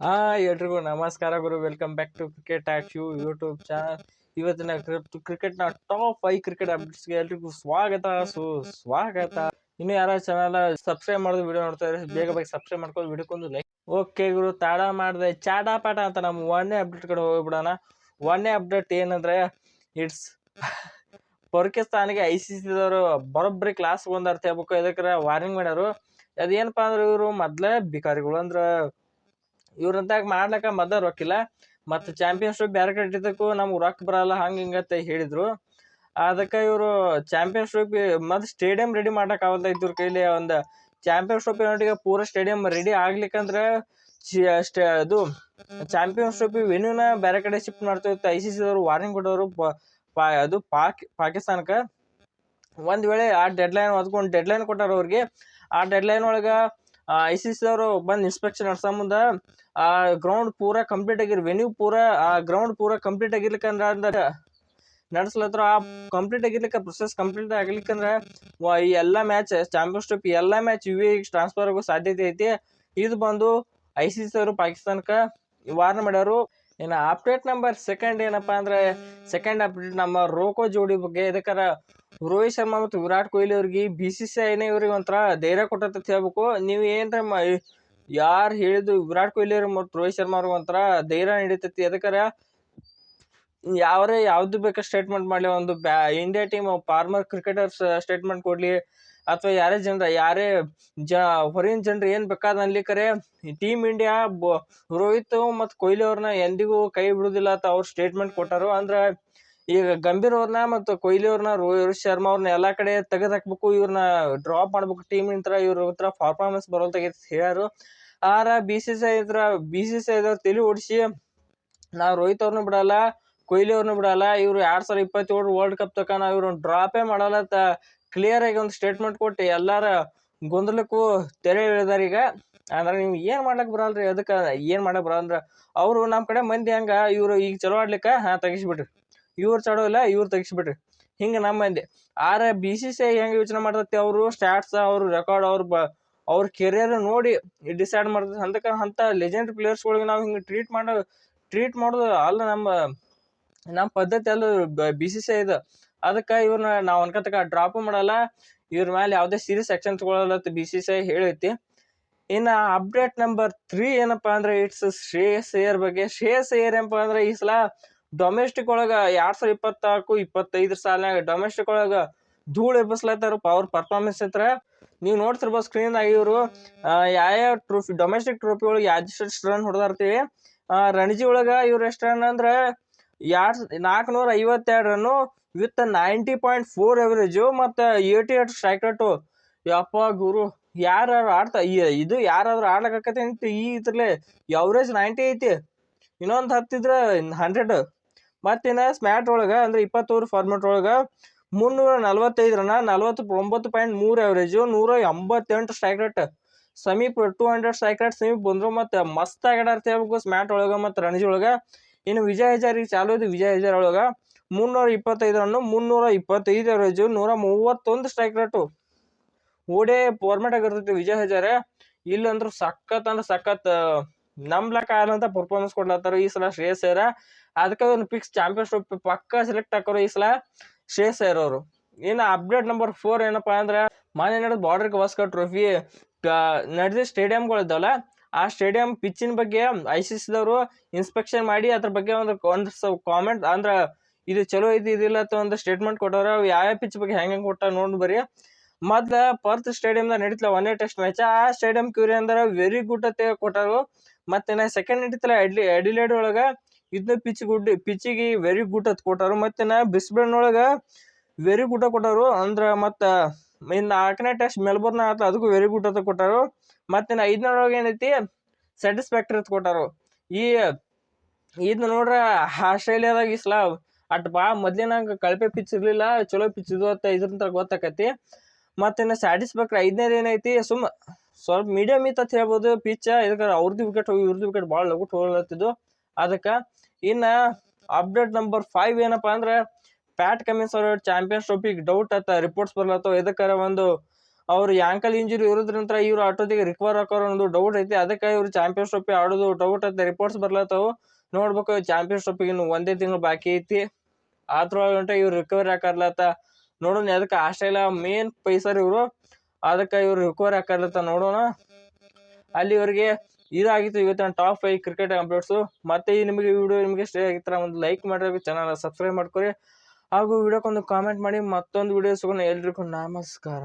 ಹಾ ಎಲ್ರಿಗೂ ನಮಸ್ಕಾರ ಗುರು. Welcome back to cricket at you YouTube channel. ಇವತ್ತಿನ ಕ್ರಿಕೆಟ್ನ ಟಾಪ್ 5 ಕ್ರಿಕೆಟ್ ಅಪ್ಡೇಟ್ಸ್ಗೆ ಎಲ್ರಿಗೂ ಸ್ವಾಗತ. ಇನ್ನು ಯಾರ ಚಾನಲ್ ಸಬ್ಸ್ಕ್ರೈಬ್ ಮಾಡೋದು ವಿಡಿಯೋ ನೋಡ್ತಾ ಇದ್ರೆ ಬೇಗ ಬೇಗ ಸಬ್ಸ್ಕ್ರೈಬ್ ಮಾಡ್ಕೊಂಡು ವಿಡಿಯೋಕ್ಕೊಂದು ಲೈಕ್. ಓಕೆ ಗುರು, ತಾಡ ಮಾಡಿದೆ ಚಾಟ ಪಾಠ ಅಂತ ನಮ್ಮ ಒಂದನೇ ಅಪ್ಡೇಟ್ ಕಡೆ ಹೋಗ್ಬಿಡೋಣ. ಒಂದನೇ ಅಪ್ಡೇಟ್ ಏನಂದ್ರೆ ಇಟ್ಸ್ ಪಾಕಿಸ್ತಾನಿಗೆ ICCದವರು ಬರೋಬ್ಬರಿ ಕ್ಲಾಸ್ ಒಂದು ಅರ್ಥ ಹೇಳ್ಬೇಕು. ಇದಕ್ಕೆ ವಾರ್ನಿಂಗ್ ಮಾಡ್ಯಾರು. ಅದೇನಪ್ಪಾ ಅಂದ್ರೆ ಇವರು ಮೊದ್ಲೇ ಬಿಕಾರಿಗಳು ಅಂದ್ರ ಇವ್ರಂತ ಮಾಡ್ಲಕ್ಕ ಮೊದ್ಲ ರೊಕ್ಕಿಲ್ಲ, ಮತ್ತೆ ಚಾಂಪಿಯನ್ಶಿಪ್ ಬೇರೆ ಕಡೆ ಇಟ್ಟಿದ್ದಕ್ಕೂ ನಮ್ಗೆ ರೊಕ್ಕ ಬರಲ್ಲ ಹಂಗ ಹಿಂಗತ್ತ ಹೇಳಿದ್ರು. ಅದಕ್ಕೆ ಇವರು ಚಾಂಪಿಯನ್ಶಿಪ್ ಮತ್ತೆ ಸ್ಟೇಡಿಯಂ ರೆಡಿ ಮಾಡಕ್ ಆಗಲ್ಲ ಇದ್ರ ಕೈಲಿ. ಒಂದು ಚಾಂಪಿಯನ್ಶಿಪ್ ನೋಟಿಗೆ ಪೂರ ಸ್ಟೇಡಿಯಂ ರೆಡಿ ಆಗ್ಲಿಕ್ಕಂದ್ರೆ ಅದು ಚಾಂಪಿಯನ್ಶಿಪ್ ವೆನ್ಯೂನ ಬೇರೆ ಕಡೆ ಶಿಫ್ಟ್ ಮಾಡ್ತಿತ್ತು. ICCದವರು ವಾರ್ನಿಂಗ್ ಕೊಟ್ಟವರು ಅದು ಪಾಕಿಸ್ತಾನಕ್ಕೆ. ಒಂದ್ ವೇಳೆ ಆ ಡೆಡ್ಲೈನ್ ಹೊತ್ಕೊಂಡು ಡೆಡ್ಲೈನ್ ಕೊಟ್ಟಾರ ಅವ್ರಿಗೆ. ಆ ಡೆಡ್ಲೈನ್ ಒಳಗ ICCದವರು ಬಂದ್ ಇನ್ಸ್ಪೆಕ್ಷನ್ ನಡ್ಸೋ ಮುಂದ ಆ ಗ್ರೌಂಡ್ ಪೂರಾ ಕಂಪ್ಲೀಟ್ ಆಗಿರ್ ವೆನ್ಯೂ ಪೂರಾ ಆ ಗ್ರೌಂಡ್ ಪೂರಾ ಕಂಪ್ಲೀಟ್ ಆಗಿರ್ಲಿಕ್ಕಂದ್ರ ನಡ್ಸ್ಲತ್ರ. ಆ ಕಂಪ್ಲೀಟ್ ಆಗಿರ್ಲಿಕ್ಕ ಪ್ರೊಸೆಸ್ ಕಂಪ್ಲೀಟ್ ಆಗ್ಲಿಕ್ಕಂದ್ರ ಈ ಎಲ್ಲಾ ಮ್ಯಾಚ್ ಚಾಂಪಿಯನ್ಶಿಪ್ ಎಲ್ಲಾ ಮ್ಯಾಚ್ UAE ಟ್ರಾನ್ಸ್ಫರ್ ಆಗೋ ಸಾಧ್ಯತೆ ಐತಿ. ಇದು ಬಂದು ICCದವರು ಪಾಕಿಸ್ತಾನಕ್ಕೆ ವಾರ್ನ್ ಮಾಡ್ಯಾರು. ಇನ್ನು ಅಪ್ಡೇಟ್ ನಂಬರ್ ಸೆಕೆಂಡ್ ಏನಪ್ಪಾ ಅಂದ್ರೆ ಸೆಕೆಂಡ್ ಅಪ್ಡೇಟ್ ನಮ್ಮ ರೋಕೋ ಜೋಡಿ ಬಗ್ಗೆ. ಇದಕ್ಕಾರ ರೋಹಿತ್ ಶರ್ಮಾ ಮತ್ತು ವಿರಾಟ್ ಕೊಹ್ಲಿ ಅವ್ರಿಗೆ BCCI ಇವ್ರಿಗೆ ಒಂಥರ ಧೈರ್ಯ ಕೊಟ್ಟಂತ ಹೇಳ್ಬೇಕು. ನೀವು ಏನ್ರ ಯಾರು ಹೇಳಿದ್ದು ವಿರಾಟ್ ಕೊಹ್ಲಿ ಅವ್ರಿಗೆ ಮತ್ತು ರೋಹಿತ್ ಶರ್ಮಾ ಅವ್ರಿಗೆ ಒಂಥರ ಧೈರ್ಯ ನಡೀತೈತಿ. ಅದಕ್ಕಾರ ಯಾವ್ದು ಬೇಕಾ ಸ್ಟೇಟ್ಮೆಂಟ್ ಮಾಡ್ಲಿ, ಒಂದು India team farmer cricketers statement ಕೊಡ್ಲಿ, ಅಥವಾ ಯಾರೇ ಹೊರಗಿನ ಜನರು ಏನ್ ಬೇಕಾದ ಅನ್ಲಿಕ್ಕರೆ ಟೀಮ್ ಇಂಡಿಯಾ ರೋಹಿತ್ ಮತ್ತು ಕೊಹ್ಲಿ ಅವ್ರನ್ನ ಎಂದಿಗೂ ಕೈ ಬಿಡುದಿಲ್ಲ ಅಂತ ಅವ್ರು ಸ್ಟೇಟ್ಮೆಂಟ್ ಕೊಟ್ಟಾರು. ಅಂದ್ರ ಈಗ ಗಂಭೀರ್ ಅವ್ರನ್ನ ಮತ್ತು ಕೊಹ್ಲಿ ಅವ್ರನ್ನ ರೋಹಿತ್ ಶರ್ಮಾ ಅವ್ರನ್ನ ಎಲ್ಲಾ ಕಡೆ ತೆಗೆದು ಹಾಕ್ಬೇಕು, ಇವ್ರನ್ನ ಡ್ರಾಪ್ ಮಾಡ್ಬೇಕು ಟೀಮ್ ನಿಂತ್ರ, ಇವ್ರ ಹತ್ರ ಪರ್ಫಾರ್ಮೆನ್ಸ್ ಬರೋಲ್ತಾಗ ಹೇಳ್ಯಾರು. ಆರ BCCI ತಲೆ ಓಡಿಸಿ ನಾವ್ ರೋಹಿತ್ ಅವ್ರನ್ನ ಬಿಡಲ್ಲ, ಕೊಹ್ಲಿ ಅವ್ರನ್ನ ಬಿಡಲ್ಲ, ಇವ್ರು 2027 ವರ್ಲ್ಡ್ ಕಪ್ ತಕ ನಾವ್ ಇವ್ರನ್ನ ಡ್ರಾಪೇ ಮಾಡಲ್ಲ ಅಂತ ಕ್ಲಿಯರ್ ಆಗಿ ಒಂದು ಸ್ಟೇಟ್ಮೆಂಟ್ ಕೊಟ್ಟು ಎಲ್ಲಾರ ಗೊಂದಲಕ್ಕೂ ತೆರೆ ಎಳೆದಾರ. ಈಗ ಅಂದ್ರೆ ನೀವು ಏನ್ ಮಾಡ್ಲಕ್ ಬರಲ್ರಿ, ಅದಕ್ಕ ಏನ್ ಮಾಡಕ್ ಬರಲ್ಲ. ಅವ್ರು ನಮ್ ಕಡೆ ಮಂದಿ ಹಂಗ ಇವ್ರು ಈಗ ಚಲೋ ಆಡ್ಲಿಕ್ಕ ತೆಗಿಸ್ಬಿಟ್ರಿ, ಇವ್ರು ಚಲೋ ಇಲ್ಲ ಇವ್ರು ತೆಗಿಸ್ಬಿಟ್ರಿ, ಹಿಂಗ ನಮ್ಮ ಮಂದಿ. ಆರ BCCI ಹೆಂಗ ಯೋಚನೆ ಮಾಡ್ತತಿ, ಅವರು ಸ್ಟಾಟ್ಸ್ ಅವ್ರ ರೆಕಾರ್ಡ್ ಅವ್ರ ಕೆರಿಯರ್ ನೋಡಿ ಡಿಸೈಡ್ ಮಾಡ್ತದೆ. ಅಂತ ಲೆಜೆಂಡ್ ಪ್ಲೇಯರ್ಸ್ ಗಳಿಗೆ ನಾವು ಹಿಂಗ ಟ್ರೀಟ್ ಮಾಡೋದು ಅಲ್ಲ ನಮ್ಮ ಪದ್ಧತಿ ಅಲ್ಲ BCCI ಇದು. ಅದಕ್ಕೆ ಇವ್ರನ್ನ ನಾವ್ ಅನ್ಕತಕ ಡ್ರಾಪ್ ಮಾಡಲ್ಲ, ಇವ್ರ ಮೇಲೆ ಯಾವ್ದೇ ಸೀರಿಯಸ್ ಆಕ್ಷನ್ ತಗೊಳ್ಳಲ್ಲ BCCI ಹೇಳೈತಿ. ಇನ್ನ ಅಪ್ಡೇಟ್ ನಂಬರ್ 3 ಏನಪ್ಪಾ ಅಂದ್ರೆ ಇಟ್ಸ್ ಶ್ರೇಯಸ್ ಅಯ್ಯರ್ ಬಗ್ಗೆ. ಶ್ರೇಯಸ್ ಅಯ್ಯರ್ ಏನಪ್ಪಾ ಅಂದ್ರೆ ಈ ಸಲ ಡೊಮೆಸ್ಟಿಕ್ ಒಳಗ 2024-25 ಸಾಲಿನಾಗ ಡೊಮೆಸ್ಟಿಕ್ ಒಳಗ ಧೂಳು ಎಬ್ಬಿಸ್ಲತ್ತಾರ ಅವ್ರ ಪರ್ಫಾರ್ಮೆನ್ಸ್ ಹತ್ರ. ನೀವು ನೋಡ್ತಿರ್ಬೋದು ಸ್ಕ್ರೀನ್ ಆಗಿ ಇವರು ಯಾವ ಟ್ರೋಫಿ ಡೊಮೆಸ್ಟಿಕ್ ಟ್ರೋಫಿ ಒಳಗೆ ಎಷ್ಟು ರನ್ ಹೊಡೆದಾರ್ತೀವಿ. ರಣಜಿ ಒಳಗ ಇವ್ರ ಎಷ್ಟು ರನ್ ಅಂದ್ರೆ 452 ರನ್ನು ವಿತ್ 90.4 ಅವರೇಜು ಮತ್ತು 88 ಸ್ಟ್ರೈಕ್ ರೇಟು. ಯಪ್ಪ ಗುರು, ಯಾರು ಆಡ್ತಾ ಇದು ಯಾರಾದ್ರೂ ಆಡ್ಲಕತ್ತೆ ಈ ಇದ್ರಲ್ಲೇ ಅವರೇಜ್ 90 ಐತಿ, ಇನ್ನೊಂದು ಹತ್ತಿದ್ರ 100. ಮತ್ತಿನ್ನ ಸ್ಮ್ಯಾಟ್ ಒಳಗ ಅಂದ್ರೆ 20 ಓವರ್ ಫಾರ್ಮೆಟ್ ಒಳಗ 345 run 49.3 average 188 strike rate, Sameep 200 strike rate Sameep ಬಂದ್ರು. ಮತ್ತೆ ಮಸ್ತ್ ಆಗ್ಯಾಡ ಹೇಳ್ಬೇಕು ಸ್ಮ್ಯಾಟ್ ಒಳಗ ಮತ್ತು ರಣಜಿ ಒಳಗ. ಇನ್ನು ವಿಜಯ್ ಹಜಾರ್ ಈಗ ಚಾಲು ಇದೆ. ವಿಜಯ್ ಹಜಾರ್ ಒಳಗ 325 ರನ್ನು 325 average 131 strike rate. ODI format ಆಗಿರ್ತೈತಿ ವಿಜಯ್ ಹಜಾರೆ. ಇಲ್ಲಂದ್ರು ಸಖತ್ ಅಂದ್ರೆ ಸಖತ್ ನಂಬ್ಲಕ್ ಆಗಲ್ಲ ಪರ್ಫಾರ್ಮೆನ್ಸ್ ಕೊಡ್ಲತ್ತಾರ ಈ ಸಲ ಶ್ರೇಯಸ್ ಅಯ್ಯರ್. ಅದಕ್ಕೆ ಒಂದು ಫಿಕ್ಸ್ ಚಾಂಪಿಯನ್ಶಿಪ್ ಪಕ್ಕ ಸೆಲೆಕ್ಟ್ ಹಾಕೋರು ಈ ಸಲ ಶ್ರೇಯಸ್ ಅಯ್ಯರ್ ಅವರು. ಇನ್ನು ಅಪ್ಡೇಟ್ ನಂಬರ್ 4 ಏನಪ್ಪಾ ಅಂದ್ರೆ ಮಾನ್ಯ ನಡೆದ ಬಾರ್ಡರ್ ಗವಾಸ್ಕರ್ ಟ್ರೋಫಿ ನಡೆದ ಸ್ಟೇಡಿಯಂಗಳು ಇದ್ದಾವಲ್ಲ, ಆ ಸ್ಟೇಡಿಯಂ ಪಿಚ್ಚಿನ ಬಗ್ಗೆ ICCದವರು ಇನ್ಸ್ಪೆಕ್ಷನ್ ಮಾಡಿ ಅದ್ರ ಬಗ್ಗೆ ಒಂದು ಕಾಮೆಂಟ್ ಅಂದ್ರ ಇದು ಚಲೋ ಐತಿ ಇದಿಲ್ಲ ಅಂತ ಒಂದು ಸ್ಟೇಟ್ಮೆಂಟ್ ಕೊಟ್ಟವ್ರ. ಯಾವ ಪಿಚ್ ಬಗ್ಗೆ ಹೆಂಗ್ ಕೊಟ್ಟ ನೋಡಿ ಬರ್ರಿ. ಮೊದ್ಲ ಪರ್ತ್ ಸ್ಟೇಡಿಯಂದಾಗ ನಡೀತಲ್ಲ 1 ಟೆಸ್ಟ್ ಮ್ಯಾಚ್, ಆ ಸ್ಟೇಡಿಯಂ ಕ್ಯೂರಿ ಅಂದ್ರೆ ವೆರಿ ಗುಡ್ ಅಂತ ಕೊಟ್ಟಾರು. ಮತ್ತೆ ಸೆಕೆಂಡ್ ನಡೀತಲ್ಲ ಅಡಿಲೇಡ್ ಒಳಗ ಇದನ್ನ ಪಿಚ್ಚಿಗೆ ವೆರಿ ಗುಡ್ ಅಂತ ಕೊಟ್ಟಾರು. ಮತ್ತೆ ಬ್ರಿಸ್ಬೇನ್ ಒಳಗ ವೆರಿ ಗುಡ್ ಕೊಟ್ಟಾರು. ಅಂದ್ರ ಮತ್ತ ಇನ್ನು 4ನೇ ಟೆಸ್ಟ್ ಮೆಲ್ಬೋರ್ನ್ ಆತ ಅದಕ್ಕೂ ವೆರಿ ಗುಡ್ ಅಂತ ಕೊಟ್ಟಾರು. ಮತ್ತೆ 5ನೇರೊಳಗೆ ಏನೈತಿ ಸ್ಯಾಟಿಸ್ಫ್ಯಾಕ್ಟರಿ ಅಂತ ಕೊಟ್ಟಾರು. ಇದನ್ನ ನೋಡ್ರ ಆಸ್ಟ್ರೇಲಿಯಾದಾಗ ಈ ಸಲ ಅಟ್ ಭಾಳ ಮೊದ್ಲಿನಂಗ ಕಳಪೆ ಪಿಚ್ ಇರ್ಲಿಲ್ಲ, ಚಲೋ ಪಿಚ್ ಇದು ಅಂತ ಇದ್ರಂತ ಗೊತ್ತಾಕತಿ. ಮತ್ತಿನ್ನು ಸ್ಯಾಟಿಸ್ಫ್ಯಾಕ್ಟರಿ 5ನೇದು ಏನೈತಿ ಸ್ವಲ್ಪ ಮೀಡಿಯಂ ಇತ್ತು ಅಂತ ಹೇಳ್ಬೋದು ಪಿಚ್. ಇದಕ್ಕೆ ಅವ್ರದ್ದು ವಿಕೆಟ್ ಹೋಗಿ ಇವ್ರದ್ದು ವಿಕೆಟ್ ಭಾಳ ಲಘು ಹೋಗ್ಲತ್ತಿದ್ದು ಅದಕ್ಕೆ. ಇನ್ನ ಅಪ್ಡೇಟ್ ನಂಬರ್ 5 ಏನಪ್ಪಾ ಅಂದ್ರೆ ಪ್ಯಾಟ್ ಕಮಿನ್ಸ್ ಅವ್ರ ಚಾಂಪಿಯನ್ಸ್ ಟ್ರೋಫಿಗೆ ಡೌಟ್ ಅಂತ ರಿಪೋರ್ಟ್ಸ್ ಬರ್ಲತ್ತವ. ಇದಕ್ಕಾರ ಒಂದು ಅವ್ರು ಆಂಕಲ್ ಇಂಜುರಿ ಇರೋದ್ರಂತ್ರ ಇವ್ರು ಆಟೋದಿಗೆ ರಿಕವರ್ ಆಕೋರು ಒಂದು ಡೌಟ್ ಐತಿ. ಅದಕ್ಕೆ ಇವ್ರು ಚಾಂಪಿಯನ್ಸ್ ಟ್ರೋಫಿ ಆಡೋದು ಡೌಟ್ ಐತೆ. ರಿಪೋರ್ಟ್ಸ್ ಬರ್ಲತ್ತಾವು, ನೋಡ್ಬೇಕು. ಚಾಂಪಿಯನ್ಸ್ ಟ್ರೋಫಿಗೆ ಇನ್ನು ಒಂದೇ ತಿಂಗಳು ಬಾಕಿ ಐತಿ. ಆದ್ರೊಳಗಂಟ ಇವ್ರು ರಿಕವರಿ ಆಕಾರ್ಲತ್ತ ನೋಡೋಣ. ಅದಕ್ಕೆ ಆಸ್ಟ್ರೇಲಿಯಾ ಮೇನ್ ಪೈಸರ್ ಇವರು, ಅದಕ್ಕೆ ಇವ್ರು ರಿಕವರಿ ಆಕಾರ್ಲತ್ತ ನೋಡೋಣ. ಅಲ್ಲಿವರೆಗೆ ಇದಾಗಿತ್ತು ಇವತ್ತಿನ ಟಾಪ್ 5 ಕ್ರಿಕೆಟ್ ಅಪ್ಡೇಟ್ಸು. ಮತ್ತೆ ನಿಮಗೆ ವಿಡಿಯೋ ನಿಮಗೆ ಇಷ್ಟ ಆಗಿತ್ತರ ಒಂದು ಲೈಕ್ ಮಾಡಿ, ಚಾನಲ್ ಸಬ್ಸ್ಕ್ರೈಬ್ ಮಾಡ್ಕೊರಿ, ಹಾಗೂ ವಿಡಿಯೋಕ್ಕೊಂದು ಕಾಮೆಂಟ್ ಮಾಡಿ. ಮತ್ತೊಂದು ವಿಡಿಯೋ ಸಿಗೋಣ. ಎಲ್ರಿಗೂ ನಮಸ್ಕಾರ.